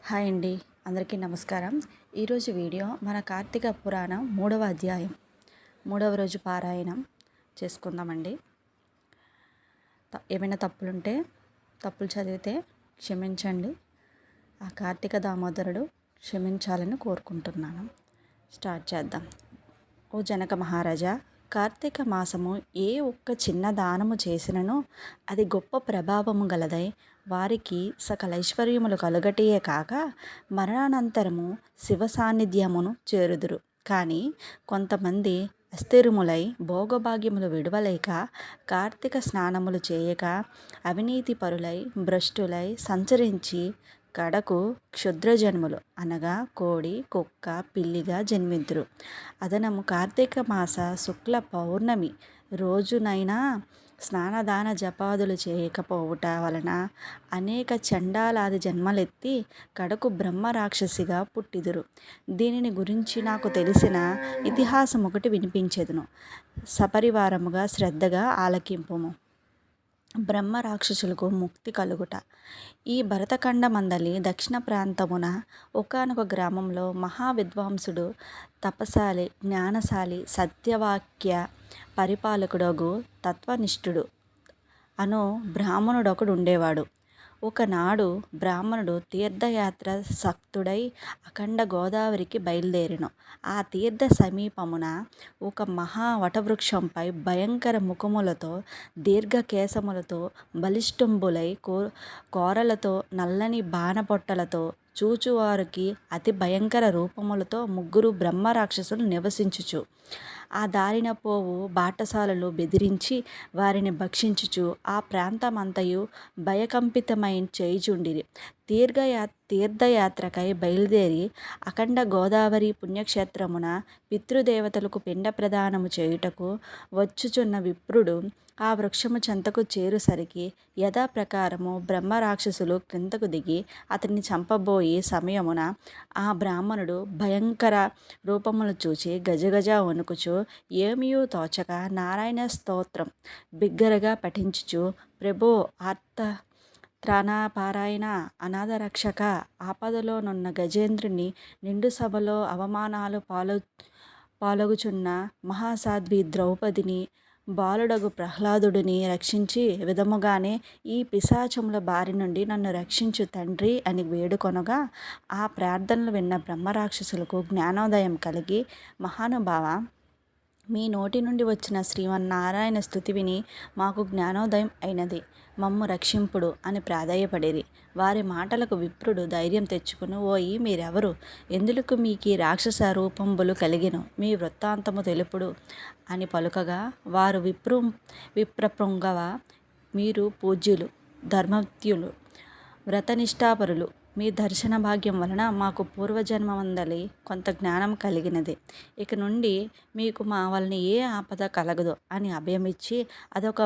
Hi అండి, అందరికీ నమస్కారం. ఈరోజు వీడియో మన కార్తీక పురాణం 3వ అధ్యాయం 3వ రోజు పారాయణం చేసుకుందామండి. ఏమైనా తప్పులుంటే తప్పులు చదివితే క్షమించండి. ఆ కార్తీక దామోదరుడు క్షమించాలని కోరుకుంటున్నాను. స్టార్ట్ చేద్దాం. ఓ జనక మహారాజా, కార్తీక మాసము ఏ ఒక్క చిన్న దానము చేసినను అది గొప్ప ప్రభావము గలదై వారికి సకల ఐశ్వర్యములు కలుగటియే కాక మరణానంతరము శివ సాన్నిధ్యమును చేరుదురు. కానీ కొంతమంది అస్థిరములై భోగభాగ్యములు విడవలేక కార్తీక స్నానములు చేయక అవినీతి పరులై భ్రష్టులై సంచరించి కడకు క్షుద్రజన్ములు అనగా కోడి కుక్క పిల్లిగా జన్మింతురు. అదనము కార్తీక మాస శుక్ల పౌర్ణమి రోజునైనా స్నానదాన జపాదులు చేయకపోవుట వలన అనేక చండాలాది జన్మలెత్తి కడకు బ్రహ్మ రాక్షసిగా పుట్టిదురు. దీనిని గురించి నాకు తెలిసిన ఇతిహాసం ఒకటి వినిపించెదను. సపరివారముగా శ్రద్ధగా ఆలకింపుము. బ్రహ్మ రాక్షసులకు ముక్తి కలుగుట. ఈ భరతఖండమందలి దక్షిణ ప్రాంతమున ఒకానొక గ్రామంలో మహావిద్వాంసుడు, తపశాలి, జ్ఞానశాలి, సత్యవాక్య పరిపాలకుడగు తత్వనిష్ఠుడు అను బ్రాహ్మణుడొకడు ఉండేవాడు. ఒకనాడు బ్రాహ్మణుడు తీర్థయాత్ర సక్తుడై అఖండ గోదావరికి బయలుదేరెను. ఆ తీర్థ సమీపమున ఒక మహా వటవృక్షంపై భయంకర ముఖములతో దీర్ఘకేశములతో బలిష్ఠంబులై కోరలతో నల్లని బాణపొట్టలతో చూచువారికి అతి భయంకర రూపములతో ముగ్గురు బ్రహ్మరాక్షసులు నివసించుచు ఆ దారిన పోవు బాటసారులు బెదిరించి వారిని భక్షించుచు ఆ ప్రాంతమంతయు భయకంపితమై చేయుచుండిరి. తీర్థయాత్రకై బయలుదేరి అఖండ గోదావరి పుణ్యక్షేత్రమున పితృదేవతలకు పిండ ప్రదానము చేయుటకు వచ్చుచున్న విప్రుడు ఆ వృక్షము చెంతకు చేరుసరికి యథాప్రకారము బ్రహ్మరాక్షసులు క్రిందకు దిగి అతన్ని చంపబోయి సమయమున ఆ బ్రాహ్మణుడు భయంకర రూపములు చూచి గజగజ వణుకుచు ఏమియూ తోచక నారాయణ స్తోత్రం బిగ్గరగా పఠించుచు, ప్రభో ఆర్త త్రాణపారాయణ అనాథ రక్షక, ఆపదలోనున్న గజేంద్రుని నిండు సభలో అవమానాలు పాలగుచున్న మహాసాధ్వి ద్రౌపదిని బాలుడగు ప్రహ్లాదుడిని రక్షించి విధముగానే ఈ పిశాచముల బారి నుండి నన్ను రక్షించు తండ్రి అని వేడుకొనగా ఆ ప్రార్థనలు విన్న బ్రహ్మరాక్షసులకు జ్ఞానోదయం కలిగి, మహానుభావ, మీ నోటి నుండి వచ్చిన శ్రీమన్నారాయణ స్తుతి విని మాకు జ్ఞానోదయం అయినది, మమ్ము రక్షింపుడు అని ప్రాధేయపడిరి. వారి మాటలకు విప్రుడు ధైర్యం తెచ్చుకుని, ఓయి మీరెవరు, ఎందులకు మీకీ రాక్షస రూపంబులు కలిగెను, మీ వృత్తాంతము తెలుపుడు అని పలుకగా వారు విప్రపుంగవ, మీరు పూజ్యులు, ధర్మత్యులు, వ్రతనిష్టాపరులు. మీ దర్శన భాగ్యం వలన మాకు పూర్వజన్మమందలి కొంత జ్ఞానం కలిగినది. ఇక నుండి మీకు మా వలన ఏ ఆపద కలగదు అని అభయమిచ్చి అందొక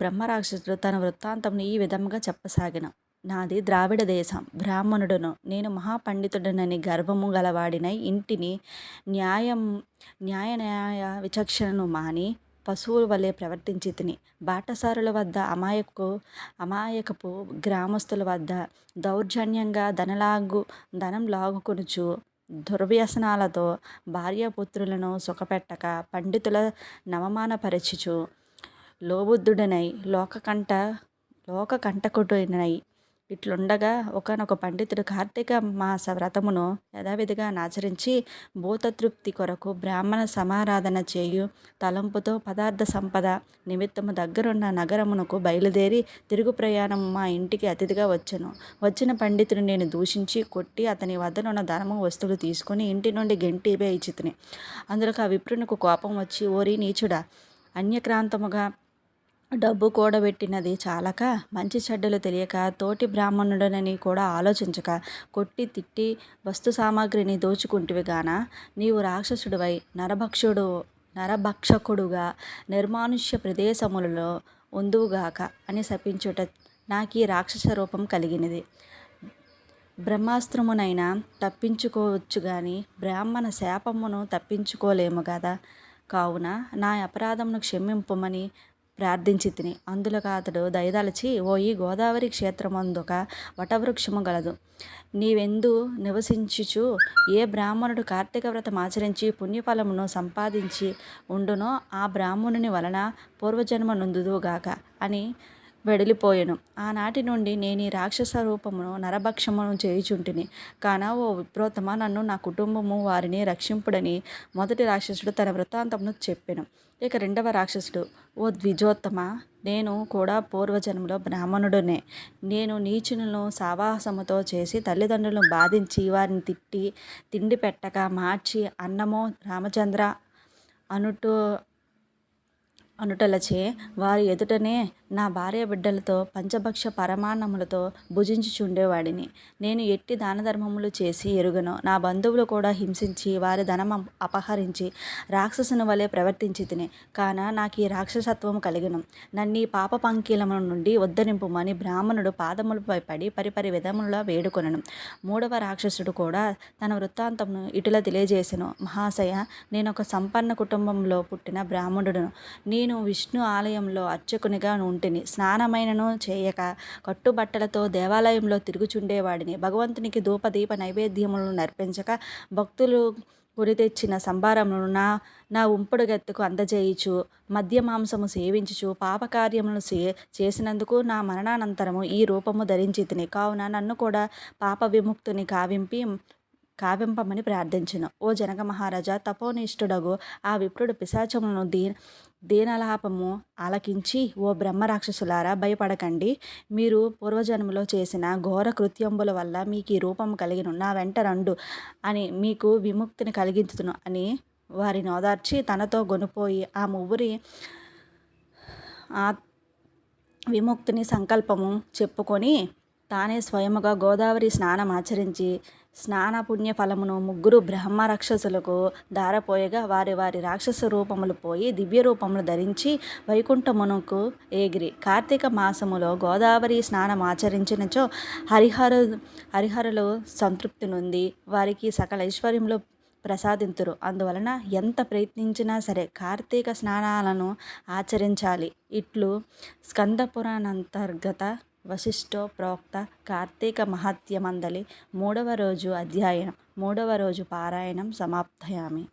బ్రహ్మరాక్షసుడు తన వృత్తాంతంను ఈ విధముగా చెప్పసాగిన. నాది ద్రావిడ దేశం, బ్రాహ్మణుడును, నేను మహాపండితుడనని గర్వము గలవాడినై ఇంటిని న్యాయ విచక్షణను మాని పశువుల వలె ప్రవర్తించి తిని బాటసారుల వద్ద అమాయకపు గ్రామస్తుల వద్ద దౌర్జన్యంగా ధనం లాగుకొనుచు దుర్వ్యసనాలతో భార్యాపుత్రులను సుఖపెట్టక పండితుల నవమానపరచుచు లోబుద్ధుడనై లోకకంటకుడనై ఇట్లుండగా ఒకనొక పండితుడు కార్తీక మాస వ్రతమును యథావిధిగా ఆచరించి భూతతృప్తి కొరకు బ్రాహ్మణ సమారాధన చేయు తలంపుతో పదార్థ సంపద నిమిత్తము దగ్గరున్న నగరమునకు బయలుదేరి తిరుగు ప్రయాణం మా ఇంటికి అతిథిగా వచ్చెను. వచ్చిన పండితుడు నేను దూషించి కొట్టి అతని వద్దనున్న ధనము వస్తువులు తీసుకుని ఇంటి నుండి గెంటి వేయిచితిని. అందులోకి ఆ విప్రునికి కోపం వచ్చి, ఓరి నీచుడా, అన్యక్రాంతముగా డబ్బు కూడబెట్టినది చాలక మంచి చెడ్డలు తెలియక తోటి బ్రాహ్మణుడనని కూడా ఆలోచించక కొట్టి తిట్టి వస్తు సామాగ్రిని దోచుకుంటివి గాన నీవు రాక్షసుడివై నరభక్షకుడుగా నిర్మానుష్య ప్రదేశములలో ఉందువుగాక అని శపించుట నాకీ రాక్షస రూపం కలిగినది. బ్రహ్మాస్త్రమునైనా తప్పించుకోవచ్చు గాని బ్రాహ్మణ శాపమును తప్పించుకోలేము కదా. కావున నా అపరాధమును క్షమింపుమని ప్రార్థించి తిని. అందులోకి అతడు దయదలచి, ఓయి గోదావరి క్షేత్రమందొక వటవృక్షము గలదు. నీవెందు నివసించుచు ఏ బ్రాహ్మణుడు కార్తీక వ్రతం ఆచరించి పుణ్యఫలమును సంపాదించి ఉండునో ఆ బ్రాహ్మణుని వలన పూర్వజన్మ నొందుదువుగాక అని వెడలిపోయెను. ఆనాటి నుండి నేను ఈ రాక్షస రూపమును నరభక్షమును చేయుచుంటిని. కాన ఓ విప్రోత్తమ, నన్ను నా కుటుంబము వారిని రక్షింపుడని మొదటి రాక్షసుడు తన వృత్తాంతమును చెప్పెను. ఇక రెండవ రాక్షసుడు, ఓ ద్విజోత్తమ, నేను కూడా పూర్వజన్మలో బ్రాహ్మణుడునే. నేను నీచులను సావాసముతో చేసి తల్లిదండ్రులను బాధించి వారిని తిట్టి తిండి పెట్టక మార్చి అన్నమో రామచంద్ర అనుటలచే వారి ఎదుటనే నా భార్య బిడ్డలతో పంచభక్ష పరమాన్నములతో భుజించుచుండేవాడిని. నేను ఎట్టి దానధర్మములు చేసి ఎరుగను. నా బంధువులు కూడా హింసించి వారి ధనం అపహరించి రాక్షసుని వలె ప్రవర్తించి తిని. కాన నాకు ఈ రాక్షసత్వము కలిగెను. నన్ను ఈ పాప పంకీలముల నుండి ఉద్ధరింపుమని బ్రాహ్మణుడు పాదములపై పడి పరిపరి విధములా వేడుకొనెను. మూడవ రాక్షసుడు కూడా తన వృత్తాంతమును ఇటులా తెలియజేసెను. మహాశయ, నేను ఒక సంపన్న కుటుంబంలో పుట్టిన బ్రాహ్మణుడును. నేను విష్ణు ఆలయంలో అర్చకునిగా ఉంటిని. స్నానమైనను చేయక కట్టుబట్టలతో దేవాలయంలో తిరుగుచుండేవాడిని. భగవంతునికి ధూపదీప నైవేద్యములను నర్పించక భక్తులు కొని తెచ్చిన సంభారములను నా ఉంపుడు గత్తెకు అందజేయుచు మద్య మాంసము సేవించుచు పాపకార్యములను చేసినందుకు నా మరణానంతరము ఈ రూపము ధరించి తిని. కావున నన్ను కూడా పాప విముక్తుని కావింపమని ప్రార్థించును. ఓ జనక మహారాజా, తపోనిష్ఠుడగు ఆ విప్రుడు పిశాచములను దీనలాపము ఆలకించి, ఓ బ్రహ్మరాక్షసులారా, భయపడకండి. మీరు పూర్వజన్మలో చేసిన ఘోర కృత్యంబుల వల్ల మీకు ఈ రూపము కలిగిన. నా వెంట రండు అని మీకు విముక్తిని కలిగించును అని వారిని ఓదార్చి తనతో గొనిపోయి ఆ ముగ్గురి ఆ విముక్తిని సంకల్పము చెప్పుకొని తానే స్వయముగా గోదావరి స్నానం ఆచరించి స్నాన పుణ్య ఫలమును ముగ్గురు బ్రహ్మ రాక్షసులకు దారపోయగా వారి వారి రాక్షస రూపములు పోయి దివ్య రూపములు ధరించి వైకుంఠమునకు ఏగిరి. కార్తీక మాసములో గోదావరి స్నానం ఆచరించినచో హరిహరులు సంతృప్తి నొంది వారికి సకల ఐశ్వర్యములు ప్రసాదింతురు. అందువలన ఎంత ప్రయత్నించినా సరే కార్తీక స్నానాలను ఆచరించాలి. ఇట్లు స్కంద పురాణాంతర్గత వశిష్ఠో ప్రోక్త కార్తీక మహాత్మ్యమందలి 3వ రోజు అధ్యయనం 3వ రోజు పారాయణం సమాప్తయామి.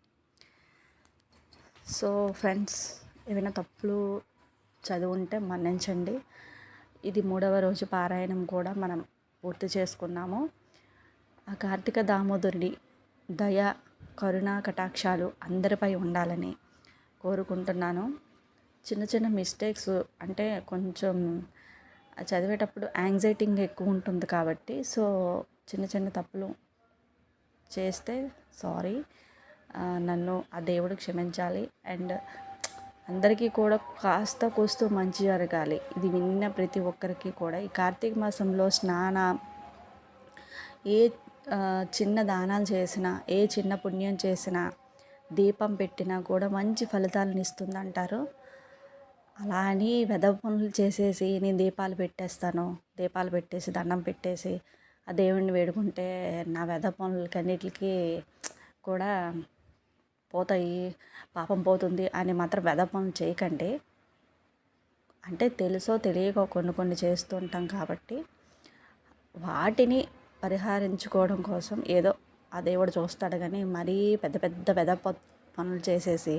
సో ఫ్రెండ్స్, ఏమైనా తప్పులు చదువుంటే మన్నించండి. ఇది 3వ రోజు పారాయణం కూడా మనం పూర్తి చేసుకున్నాము. ఆ కార్తీక దామోదరుడి దయ కరుణ కటాక్షాలు అందరిపై ఉండాలని కోరుకుంటున్నాను. చిన్న చిన్న మిస్టేక్స్ అంటే కొంచెం చదివేటప్పుడు యాంగ్జైటింగ్ ఎక్కువ ఉంటుంది కాబట్టి చిన్న చిన్న తప్పులు చేస్తే సారీ, నన్ను ఆ దేవుడు క్షమించాలి. అండ్ అందరికీ కూడా కాస్త కూస్తూ మంచి జరగాలి. ఇది విన్న ప్రతి ఒక్కరికి కూడా ఈ కార్తీక మాసంలో ఏ చిన్న దానాలు చేసినా, ఏ చిన్న పుణ్యం చేసినా, దీపం పెట్టినా కూడా మంచి ఫలితాలను ఇస్తుంది అంటారు. అలా అని వెధవ పనులు చేసేసి నేను దీపాలు పెట్టేసి దండం పెట్టేసి ఆ దేవుడిని వేడుకుంటే నా వెధవ పనులకన్నిటికీ కూడా పోతాయి, పాపం పోతుంది అని మాత్రం వెధవ పనులు చేయకండి. అంటే తెలుసో తెలియకో కొన్ని చేస్తుంటాం కాబట్టి వాటిని పరిహరించుకోవడం కోసం ఏదో ఆ దేవుడు చూస్తాడు. కానీ మరీ పెద్ద వెధవ పనులు చేసేసి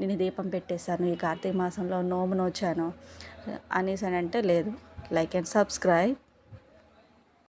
నేను దీపం పెట్టేశాను, ఈ కార్తీక మాసంలో నోము నోచాను అనేసి అంటే లేదు. Like and subscribe.